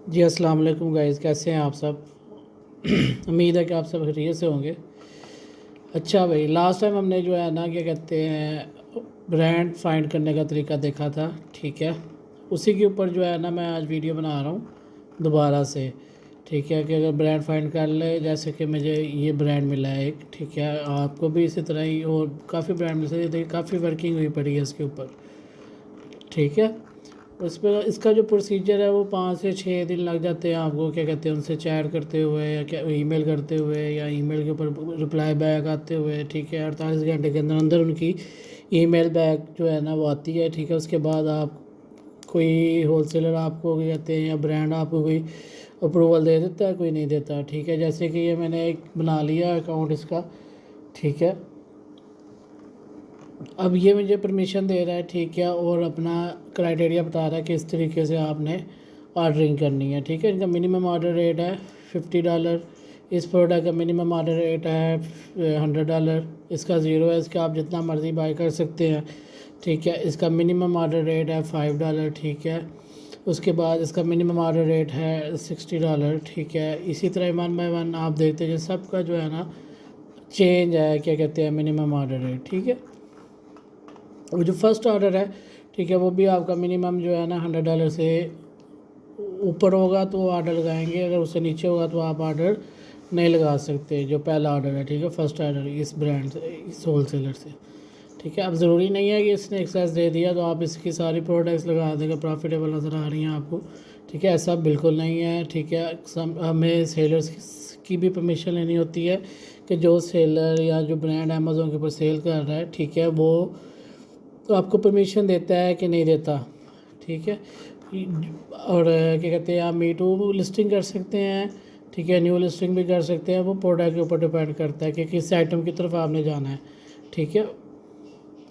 जी अस्सलाम वालेकुम गाइस, कैसे हैं आप सब। उम्मीद है कि आप सब खैरियत से होंगे। अच्छा भाई, लास्ट टाइम हमने जो है ना क्या कहते हैं ब्रांड फाइंड करने का तरीका देखा था, ठीक है। उसी के ऊपर जो है ना मैं आज वीडियो बना रहा हूँ दोबारा से, ठीक है। कि अगर ब्रांड फाइंड कर ले, जैसे कि मुझे ये ब्रांड मिला है एक, ठीक है, आपको भी इसी तरह ही और काफ़ी ब्रांड मिल सकते हैं। काफ़ी वर्किंग हुई पड़ी है इसके ऊपर, ठीक है। उस पर इसका जो प्रोसीजर है वो 5 से 6 दिन लग जाते हैं आपको, क्या कहते हैं, उनसे चैट करते हुए या क्या ईमेल करते हुए या ईमेल के ऊपर रिप्लाई बैक आते हुए, ठीक है। 48 घंटे के अंदर अंदर उनकी ईमेल बैक जो है ना वो आती है, ठीक है। उसके बाद आप कोई होलसेलर आपको क्या कहते हैं या ब्रांड आपको कोई अप्रूवल दे देता है, कोई नहीं देता, ठीक है। जैसे कि ये मैंने एक बना लिया अकाउंट इसका, ठीक है। अब ये मुझे परमिशन दे रहा है, ठीक है, और अपना क्राइटेरिया बता रहा है कि इस तरीके से आपने ऑर्डरिंग करनी है, ठीक है। इनका मिनिमम ऑर्डर रेट है $50। इस प्रोडक्ट का मिनिमम ऑर्डर रेट है $100। इसका ज़ीरो है, इसका आप जितना मर्ज़ी बाय कर सकते हैं, ठीक है। इसका मिनिमम ऑर्डर रेट है $5, ठीक है। उसके बाद इसका मिनिमम ऑर्डर रेट है $60, ठीक है। इसी तरह वन बाय वन आप देखते हैं सबका जो है ना चेंज है, क्या कहते हैं, मिनिमम ऑर्डर रेट, ठीक है। वो जो फर्स्ट ऑर्डर है, ठीक है, वो भी आपका मिनिमम जो है ना $100 से ऊपर होगा तो ऑर्डर लगाएंगे, अगर उससे नीचे होगा तो आप ऑर्डर नहीं लगा सकते। जो पहला ऑर्डर है, ठीक है, फर्स्ट ऑर्डर इस ब्रांड से, इस होलसेलर से, ठीक है। अब ज़रूरी नहीं है कि इसने एक्सेस दे दिया तो आप इसकी सारी प्रोडक्ट्स लगा देंगे, प्रॉफिटेबल नज़र आ रही हैं आपको, ठीक है। ऐसा बिल्कुल नहीं है, ठीक है। हमें सेलर्स की भी परमिशन लेनी होती है कि जो सेलर या जो ब्रांड अमेज़ोन के ऊपर सेल कर रहा है, ठीक है, वो तो आपको परमिशन देता है कि नहीं देता, ठीक है। और क्या कहते हैं, आप मी टू लिस्टिंग कर सकते हैं, ठीक है, न्यू लिस्टिंग भी कर सकते हैं। वो प्रोडक्ट के ऊपर डिपेंड करता है कि किस आइटम की तरफ आपने जाना है, ठीक है।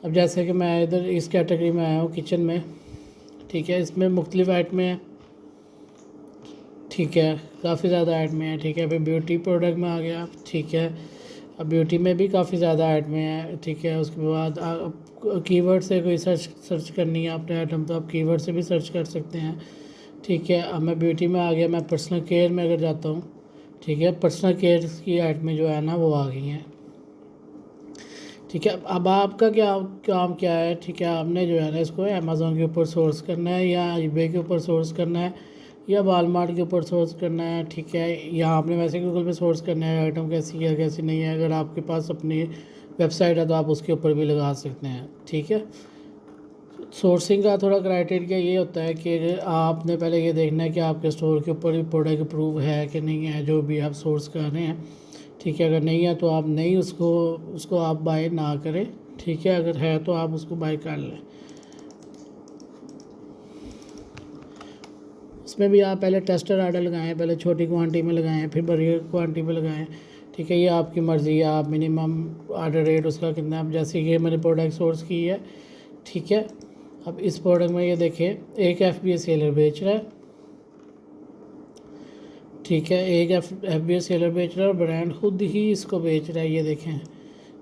अब जैसे कि मैं इधर इस कैटेगरी में आया हूँ किचन में, ठीक है। इसमें मुख्तलिफ आइटमें हैं, ठीक है, काफ़ी ज़्यादा आइटमें हैं, ठीक है। फिर ब्यूटी प्रोडक्ट में आ गया, ठीक है। अब ब्यूटी में भी काफ़ी ज़्यादा आइटमें हैं, ठीक है। उसके बाद कीवर्ड से कोई सर्च करनी है आपने आइटम, तो आप कीवर्ड से भी सर्च कर सकते हैं, ठीक है। अब मैं ब्यूटी में आ गया, मैं पर्सनल केयर में अगर जाता हूँ, ठीक है, पर्सनल केयर की आइटमें जो है ना वो आ गई हैं, ठीक है। अब आपका क्या काम क्या है, ठीक है। आपने जो है ना इसको अमेज़ोन के ऊपर सोर्स करना है या ईबे के ऊपर सोर्स करना है या वालमार्ट के ऊपर सोर्स करना है, ठीक है। या आपने वैसे गूगल पे सोर्स करना है आइटम कैसी है कैसी नहीं है। अगर आपके पास अपनी वेबसाइट है तो आप उसके ऊपर भी लगा सकते हैं, ठीक है। सोर्सिंग का थोड़ा क्राइटेरिया ये होता है कि आपने पहले ये देखना है कि आपके स्टोर के ऊपर भी प्रोडक्ट अप्रूव है कि नहीं है, जो भी आप सोर्स कर रहे हैं, ठीक है। अगर नहीं है तो आप नहीं उसको उसको आप बाय ना करें, ठीक है। अगर है तो आप उसको बाय कर लें। इसमें भी आप पहले टेस्टर आर्डर लगाएं, पहले छोटी क्वांटिटी में लगाएं, फिर बड़ी क्वांटिटी में लगाएं, ठीक है। ये आपकी मर्ज़ी है, आप मिनिमम ऑर्डर रेट उसका कितना, आप जैसे ये मैंने प्रोडक्ट सोर्स की है, ठीक है। अब इस प्रोडक्ट में ये देखिए एक FBA सेलर बेच रहा है, ठीक है। एक FBA सेलर बेच रहा है और ब्रांड खुद ही इसको बेच रहा है, ये देखें,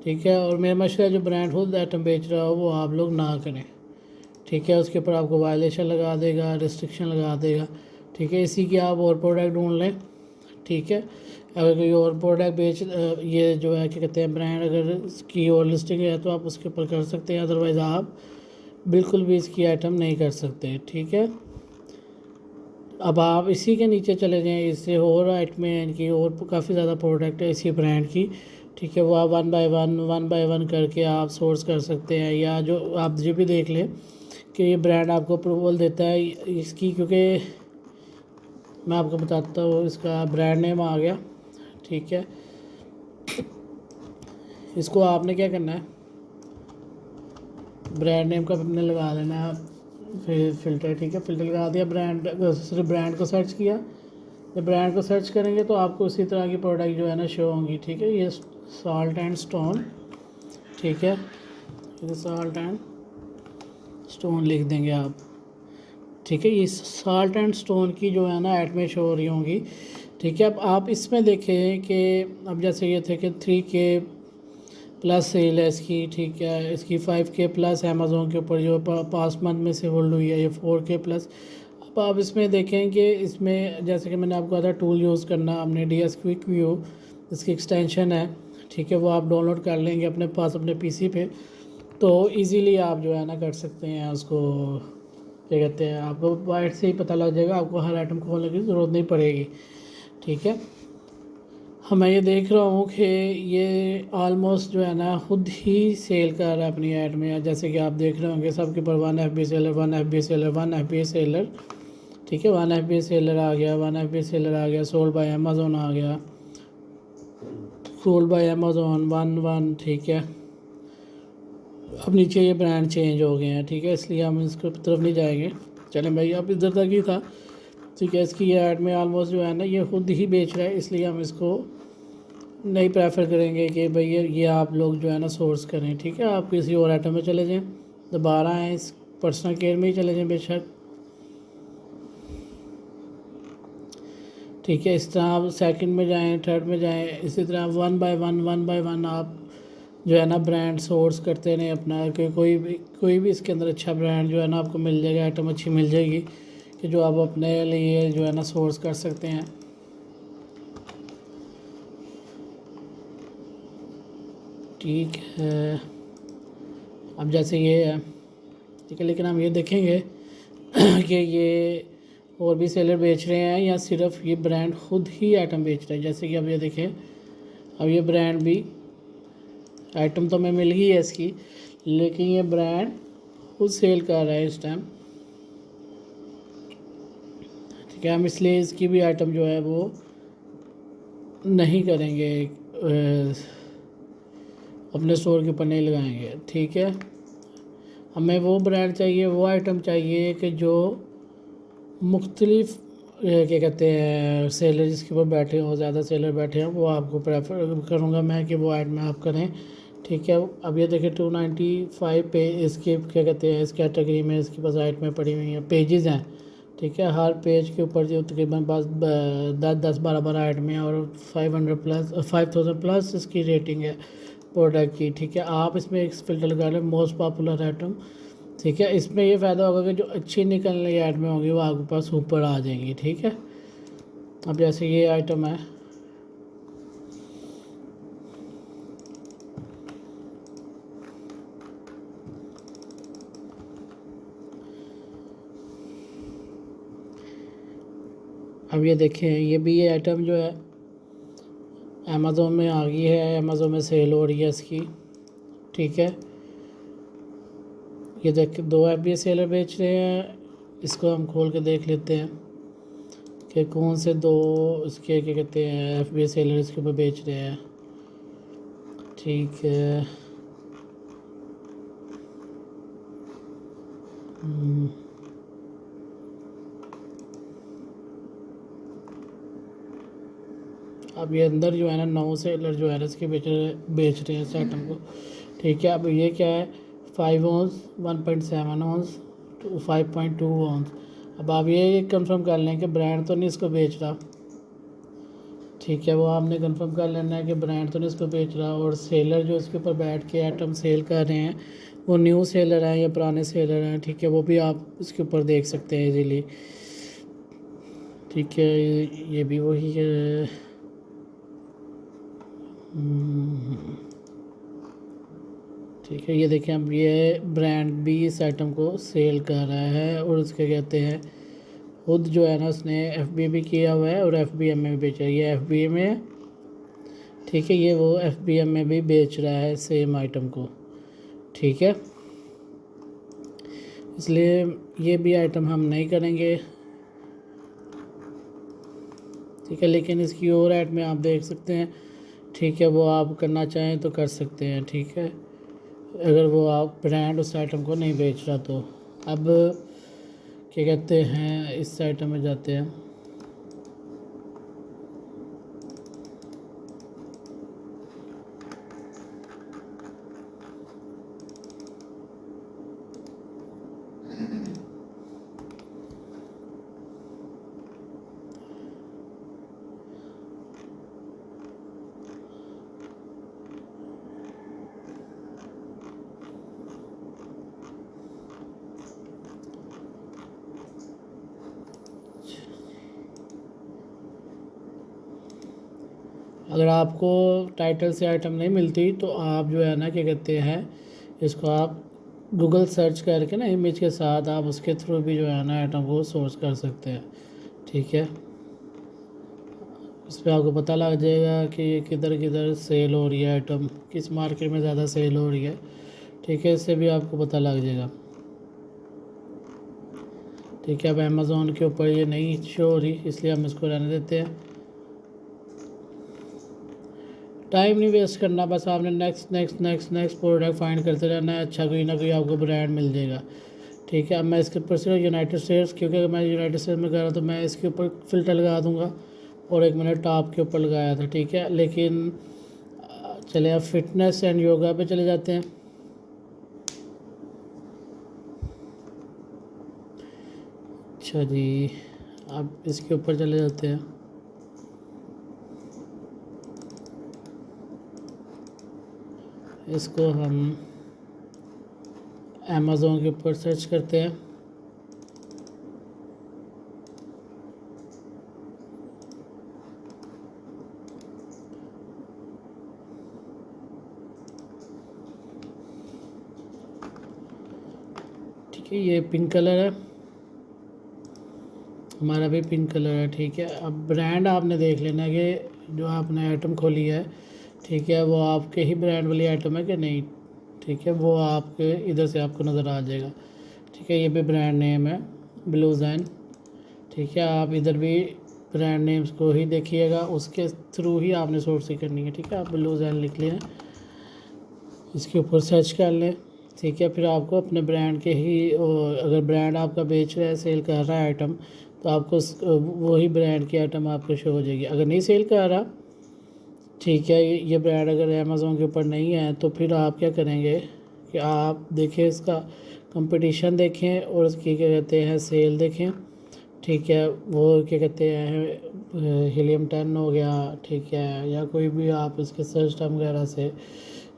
ठीक है। और मेरा मशवरा जो ब्रांड खुद आइटम बेच रहा हो वो आप लोग ना करें, ठीक है। उसके ऊपर आपको वायलेशन लगा देगा, रिस्ट्रिक्शन लगा देगा, ठीक है। इसी की आप और प्रोडक्ट ढूंढ लें, ठीक है। अगर कोई और प्रोडक्ट ये जो है क्या कहते हैं ब्रांड, अगर इसकी और लिस्टिंग है तो आप उसके ऊपर कर सकते हैं, अदरवाइज़ आप बिल्कुल भी इसकी आइटम नहीं कर सकते, ठीक है। अब आप इसी के नीचे चले जाएं, इससे और आइटमें हैं इनकी, और काफ़ी ज़्यादा प्रोडक्ट है इसी ब्रांड की, ठीक है। वो आप वन बाय वन करके आप सोर्स कर सकते हैं, या जो आप जो भी देख लें कि ये ब्रांड आपको अप्रूवल देता है इसकी, क्योंकि मैं आपको बताता हूँ इसका ब्रांड नेम आ गया, ठीक है। इसको आपने क्या करना है, ब्रांड नेम का अपने लगा लेना है, फिर फ़िल्टर, ठीक है। फ़िल्टर लगा दिया, ब्रांड सिर्फ ब्रांड को सर्च किया। जब ब्रांड को सर्च करेंगे तो आपको उसी तरह की प्रोडक्ट जो है ना शो होंगी, ठीक है। ये साल्ट एंड स्टोन, ठीक है, ये साल्ट एंड स्टोन लिख देंगे आप, ठीक है। ये साल्ट एंड स्टोन की जो है ना आइटमें शो हो रही होंगी, ठीक है। अब आप इसमें देखें कि अब जैसे ये थे कि 3K प्लस सेल है इसकी, ठीक है। इसकी 5K प्लस अमेज़ोन के ऊपर जो पास मंथ में से होल्ड हुई है, ये 4K प्लस। अब आप इसमें देखें कि इसमें जैसे कि मैंने आपको कहा था टूल यूज़ करना, हमने DS क्विक व्यू इसकी एक्सटेंशन है, ठीक है, वो आप डाउनलोड कर लेंगे अपने पास अपने PC पे, तो इजीली आप जो है ना कर सकते हैं उसको, क्या कहते हैं, आपको बाहर से ही पता लग जाएगा, आपको हर आइटम खोलने की ज़रूरत नहीं पड़ेगी, ठीक है। हाँ, मैं ये देख रहा हूँ कि ये ऑलमोस्ट जो है ना खुद ही सेल कर रहा है अपनी ऐड में, जैसे कि आप देख रहे होंगे सबके पर 1 FB seller, 1 FB seller, 1 FB seller, ठीक है, 1 FB सेलर आ गया, 1 FB सेलर आ गया, सोल्ड बाय अमेज़ोन आ गया, सोल्ड बाय अमेज़ोन 1 ठीक है। अब नीचे ये ब्रांड चेंज हो गए हैं, ठीक है, इसलिए हम इसके तरफ नहीं जाएंगे। चलें भाई, अब इधर तक ही था, ठीक है। इसकी ये ऐड में ऑलमोस्ट जो है ना ये खुद ही बेच रहा है, इसलिए हम इसको नहीं प्रेफर करेंगे कि भाई ये आप लोग जो है ना सोर्स करें, ठीक है। आप किसी और आइटम में चले जाएं, दोबारा आएँ, इस पर्सनल केयर में ही चले जाएं बेशक, ठीक है। इस तरह आप सेकंड में जाएं, थर्ड में जाएं, इसी तरह 1 बाय 1 आप जो है ना ब्रांड सोर्स करते रहें अपना, कि कोई भी इसके अंदर अच्छा ब्रांड जो है ना आपको मिल जाएगा, आइटम अच्छी मिल जाएगी कि जो आप अपने लिए जो है ना सोर्स कर सकते हैं, ठीक है। अब जैसे ये है, ठीक है, लेकिन हम ये देखेंगे कि ये और भी सेलर बेच रहे हैं या सिर्फ ये ब्रांड खुद ही आइटम बेच रहा है। जैसे कि अब ये देखें, अब ये ब्रांड भी, आइटम तो हमें मिल गई है इसकी, लेकिन ये ब्रांड खुद सेल कर रहा है इस टाइम, ठीक है। हम इसलिए इसकी भी आइटम जो है वो नहीं करेंगे, अपने स्टोर के ऊपर नहीं लगाएंगे, ठीक है। हमें वो ब्रांड चाहिए, वो आइटम चाहिए कि जो मुख्तलिफ क्या कहते हैं सेलर जिसके ऊपर बैठे हों, ज़्यादा सेलर बैठे हों, वो आपको प्रेफर करूँगा मैं कि वो ऐड में आप करें, ठीक है। अब ये देखें 295 पे इसके क्या कहते हैं इस कैटेगरी में इसके पास ऐड में पड़ी हुई हैं, पेजेस हैं, ठीक है। हर पेज के ऊपर जो तकरीबन बस 10-12 ऐड में, और 500 प्लस 5000 प्लस इसकी रेटिंग है प्रोडक्ट की, ठीक है। आप इसमें एक फ़िल्टर लगा लें मोस्ट पॉपुलर आइटम, ठीक है। इसमें ये फ़ायदा होगा कि जो अच्छी निकलने की ऐड में होंगी वो आपके पास ऊपर आ जाएंगी, ठीक है। अब जैसे ये आइटम है, अब ये देखें, ये भी ये आइटम जो है अमेज़ोन में आ गई है, अमेज़ोन में सेल हो रही है इसकी, ठीक है। ये देख 2 FB सेलर बेच रहे हैं, इसको हम खोल के देख लेते हैं कि कौन से 2 इसके क्या कहते हैं FB सेलर इसके ऊपर बेच रहे हैं, ठीक है। अब ये अंदर जो है ना 9 सेलर जो है ना इसके बेच रहे हैं इस आइटम को, ठीक है। अब ये क्या है 5 ऑन्स, 1.7 ऑन्स, 5.2 ऑन्स। अब आप ये कंफर्म कर लें कि ब्रांड तो नहीं इसको बेच रहा, ठीक है, वो आपने कंफर्म कर लेना है कि ब्रांड तो नहीं इसको बेच रहा, और सेलर जो इसके ऊपर बैठ के आइटम सेल कर रहे हैं वो न्यू सेलर हैं या पुराने सेलर हैं, ठीक है, वो भी आप इसके ऊपर देख सकते हैं इजीली, ठीक है। ये भी वही है, ठीक है। ये देखें, अब ये ब्रांड भी इस आइटम को सेल कर रहा है, और उसके कहते हैं खुद जो है ना उसने FB भी किया हुआ है और FBM में भी बेचा है, ये FBM में है, ठीक है, ये वो FBM में भी बेच रहा है सेम आइटम को, ठीक है। इसलिए ये भी आइटम हम नहीं करेंगे, ठीक है। लेकिन इसकी और ऐड में आप देख सकते हैं, ठीक है, वो आप करना चाहें तो कर सकते हैं, ठीक है, अगर वो आप ब्रांड उस आइटम को नहीं बेच रहा तो। अब क्या कहते हैं इस आइटम में जाते हैं, अगर आपको टाइटल से आइटम नहीं मिलती तो आप जो है ना क्या कहते हैं, इसको आप गूगल सर्च करके ना इमेज के साथ आप उसके थ्रू भी जो है ना आइटम को सोर्स कर सकते हैं। ठीक है, इस पर आपको पता लग जाएगा कि ये किधर किधर सेल हो रही है आइटम, किस मार्केट में ज़्यादा सेल हो रही है। ठीक है, इससे भी आपको पता लग जाएगा। ठीक है, अब अमेज़ोन के ऊपर ये नहीं शो हो रही, इसलिए हम इसको रहने देते हैं। टाइम नहीं वेस्ट करना, बस आपने next next next next product find करते रहना है। अच्छा कोई ना कोई आपको ब्रांड मिल जाएगा। ठीक है, अब मैं इसके ऊपर सिर्फ यूनाइटेड स्टेट्स, क्योंकि अगर मैं यूनाइटेड स्टेट्स में कर रहा हूँ तो मैं इसके ऊपर फ़िल्टर लगा दूँगा, और एक मैंने टॉप के ऊपर लगाया था। ठीक है, लेकिन चले अब फिटनेस एंड योगा पे चले जाते हैं। अच्छा जी, अब इसके ऊपर चले जाते हैं। इसको हम अमेज़ोन के ऊपर सर्च करते हैं। ठीक है, ये पिंक कलर है, हमारा भी पिंक कलर है। ठीक है, अब ब्रांड आपने देख लेना कि जो आपने आइटम खोली है, ठीक है, वो आपके ही ब्रांड वाली आइटम है कि नहीं। ठीक है, वो आपके इधर से आपको नज़र आ जाएगा। ठीक है, ये भी ब्रांड नेम है ब्लू जैन। ठीक है, आप इधर भी ब्रांड नेम्स को ही देखिएगा, उसके थ्रू ही आपने सोर्सिंग करनी है। ठीक है, आप ब्लू जैन लिख लें, इसके ऊपर सर्च कर लें। ठीक है, फिर आपको अपने ब्रांड के ही, अगर ब्रांड आपका बेच रहा है, सेल कर रहा है आइटम, तो आपको वही ब्रांड की आइटम आपको शो हो जाएगी। अगर नहीं सेल कर रहा, ठीक है, ये ब्रांड अगर अमेज़ोन के ऊपर नहीं है, तो फिर आप क्या करेंगे कि आप देखें, इसका कंपटीशन देखें, और उसकी क्या कहते हैं सेल देखें। ठीक है, वो क्या कहते हैं हीलियम 10 हो गया। ठीक है, या कोई भी आप इसके सर्च टर्म वगैरह से,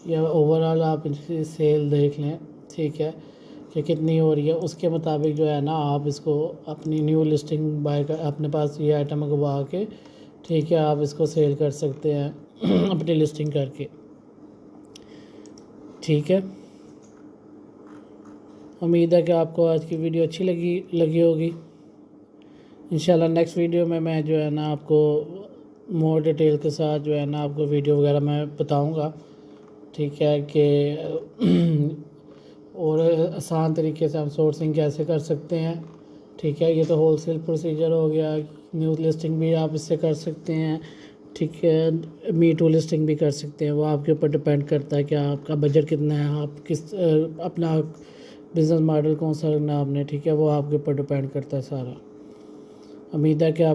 या ओवरऑल आप इसकी सेल देख लें। ठीक है, कि कितनी हो रही है, उसके मुताबिक जो है ना आप इसको अपनी न्यू लिस्टिंग बाय कर, अपने पास ये आइटम मंगवा के, ठीक है, आप इसको सेल कर सकते हैं अपनी लिस्टिंग करके। ठीक है, उम्मीद है कि आपको आज की वीडियो अच्छी लगी होगी। इंशाल्लाह नेक्स्ट वीडियो में मैं जो है ना आपको मोर डिटेल के साथ जो है ना आपको वीडियो वगैरह मैं बताऊंगा। ठीक है, कि और आसान तरीके से हम सोर्सिंग कैसे कर सकते हैं। ठीक है, ये तो होलसेल प्रोसीजर हो गया। न्यूज़ लिस्टिंग भी आप इससे कर सकते हैं। ठीक है, मी टू लिस्टिंग भी कर सकते हैं, वो आपके ऊपर डिपेंड करता है कि आपका बजट कितना है, आप किस अपना बिज़नेस मॉडल कौन सा रखना है आपने। ठीक है, वो आपके ऊपर डिपेंड करता है सारा। उम्मीद है कि आप